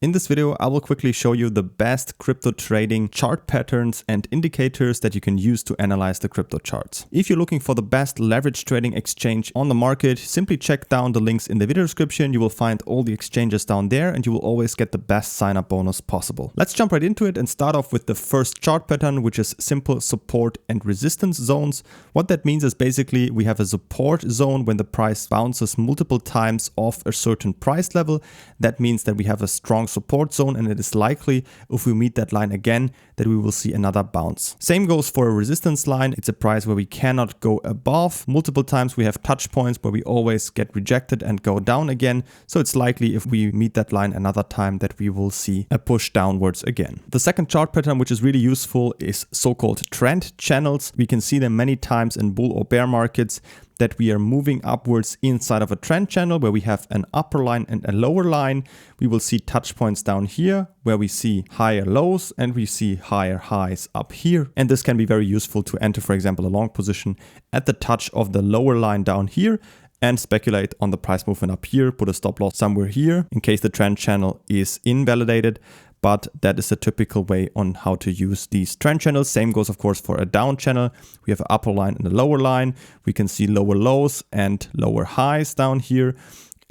In this video, I will quickly show you the best crypto trading chart patterns and indicators that you can use to analyze the crypto charts. If you're looking for the best leverage trading exchange on the market, simply check down the links in the video description. You will find all the exchanges down there and you will always get the best sign-up bonus possible. Let's jump right into it and start off with the first chart pattern, which is simple support and resistance zones. What that means is basically we have a support zone when the price bounces multiple times off a certain price level. That means that we have a strong support zone, and it is likely if we meet that line again that we will see another bounce. Same goes for a resistance line. It's a price where we cannot go above. Multiple times we have touch points where we always get rejected and go down again. So it's likely if we meet that line another time that we will see a push downwards again. The second chart pattern, which is really useful, is so-called trend channels. We can see them many times in bull or bear markets, that we are moving upwards inside of a trend channel where we have an upper line and a lower line. We will see touch points down here where we see higher lows and we see higher highs up here. And this can be very useful to enter, for example, a long position at the touch of the lower line down here and speculate on the price movement up here, put a stop loss somewhere here in case the trend channel is invalidated. But that is a typical way on how to use these trend channels. Same goes, of course, for a down channel. We have an upper line and a lower line. We can see lower lows and lower highs down here.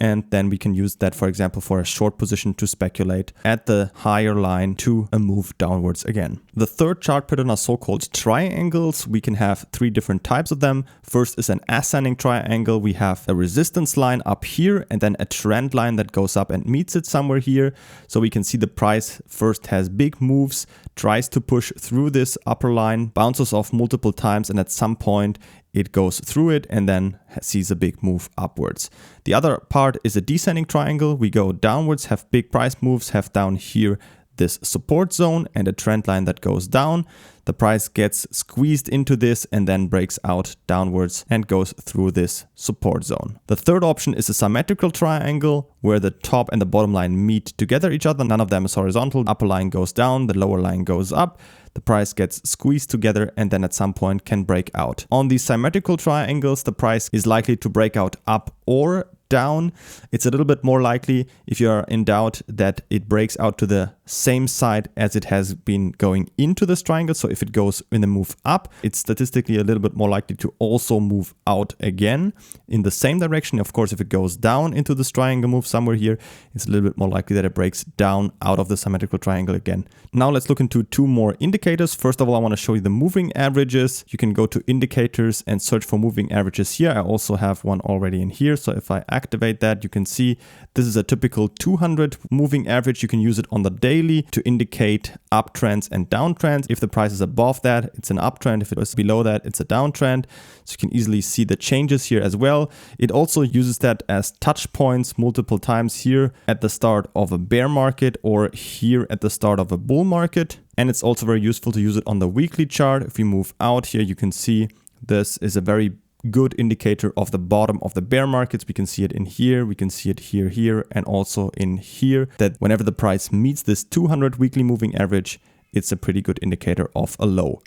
And then we can use that, for example, for a short position to speculate at the higher line to a move downwards again. The third chart pattern are so-called triangles. We can have three different types of them. First is an ascending triangle. We have a resistance line up here and then a trend line that goes up and meets it somewhere here. So we can see the price first has big moves, tries to push through this upper line, bounces off multiple times, and at some point it goes through it and then sees a big move upwards. The other part is a descending triangle. We go downwards, have big price moves, have down here this support zone and a trend line that goes down. The price gets squeezed into this and then breaks out downwards and goes through this support zone. The third option is a symmetrical triangle where the top and the bottom line meet together each other. None of them is horizontal. The upper line goes down, the lower line goes up. The price gets squeezed together and then at some point can break out. On these symmetrical triangles, the price is likely to break out up or down. It's a little bit more likely if you are in doubt that it breaks out to the same side as it has been going into this triangle. So if it goes in a move up, it's statistically a little bit more likely to also move out again in the same direction. Of course, if it goes down into this triangle move somewhere here, it's a little bit more likely that it breaks down out of the symmetrical triangle again. Now let's look into two more indicators. First of all, I want to show you the moving averages. You can go to indicators and search for moving averages here. I also have one already in here. So if I activate that, you can see this is a typical 200 moving average. You can use it on the daily to indicate uptrends and downtrends. If the price is above that, it's an uptrend. If it is below that, it's a downtrend. So you can easily see the changes here as well. It also uses that as touch points multiple times here at the start of a bear market or here at the start of a bull market. And it's also very useful to use it on the weekly chart. If we move out here, you can see this is a very good indicator of the bottom of the bear markets. We can see it in here, we can see it here, and also in here, that whenever the price meets this 200 weekly moving average, it's a pretty good indicator of a low.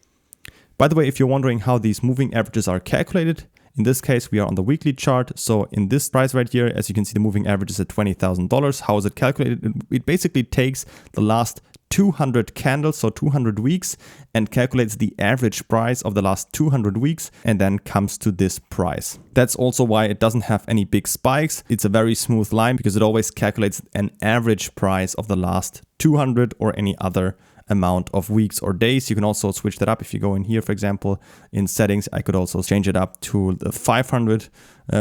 By the way, if you're wondering how these moving averages are calculated, in this case, we are on the weekly chart. So in this price right here, as you can see, the moving average is at $20,000. How is it calculated? It basically takes the last 200 candles, so 200 weeks, and calculates the average price of the last 200 weeks and then comes to this price. That's also why it doesn't have any big spikes. It's a very smooth line because it always calculates an average price of the last 200 or any other amount of weeks or days. You can also switch that up. If you go in here, for example, in settings, I could also change it up to the 500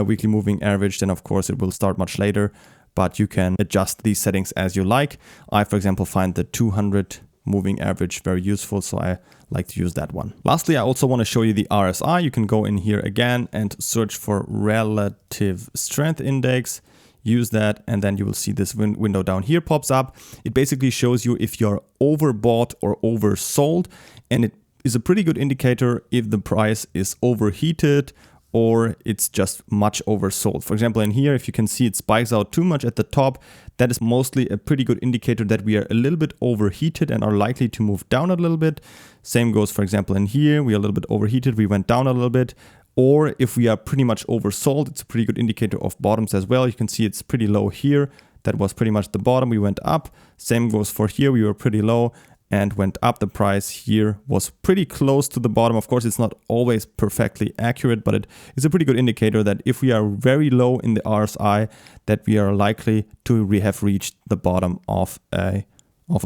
weekly moving average. Then of course it will start much later, but you can adjust these settings as you like. I, for example, find the 200 moving average very useful, so I like to use that one. Lastly, I also want to show you the RSI. You can go in here again and search for relative strength index. Use that, and then you will see this window down here pops up. It basically shows you if you're overbought or oversold, and it is a pretty good indicator if the price is overheated or it's just much oversold. For example, in here, if you can see it spikes out too much at the top, that is mostly a pretty good indicator that we are a little bit overheated and are likely to move down a little bit. Same goes, for example, in here, we are a little bit overheated, we went down a little bit. Or if we are pretty much oversold, it's a pretty good indicator of bottoms as well. You can see it's pretty low here, that was pretty much the bottom. We went up. Same goes for here. We were pretty low and went up. The price here was pretty close to the bottom. Of course, it's not always perfectly accurate, but it is a pretty good indicator that if we are very low in the RSI, that we are likely to have reached the bottom of a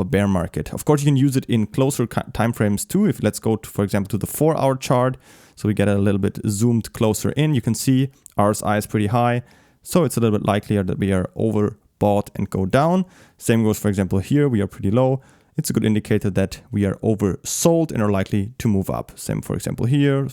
bear market. Of course, you can use it in closer time frames too. If let's go to, for example, to the 4-hour chart, so we get a little bit zoomed closer in, you can see RSI is pretty high, so it's a little bit likelier that we are overbought and go down. Same goes, for example, here we are pretty low. It's a good indicator that we are oversold and are likely to move up. Same, for example, here,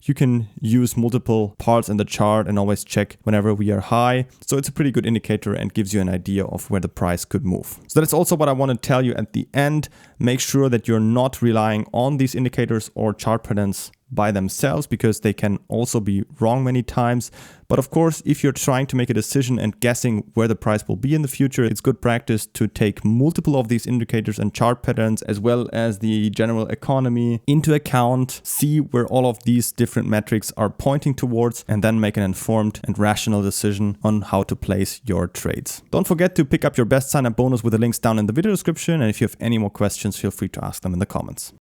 You can use multiple parts in the chart and always check whenever we are high. So it's a pretty good indicator and gives you an idea of where the price could move. So that's also what I want to tell you at the end. Make sure that you're not relying on these indicators or chart patterns by themselves, because they can also be wrong many times. But of course, if you're trying to make a decision and guessing where the price will be in the future, it's good practice to take multiple of these indicators and chart patterns, as well as the general economy, into account, see where all of these different metrics are pointing towards, and then make an informed and rational decision on how to place your trades. Don't forget to pick up your best sign-up bonus with the links down in the video description. And if you have any more questions, feel free to ask them in the comments.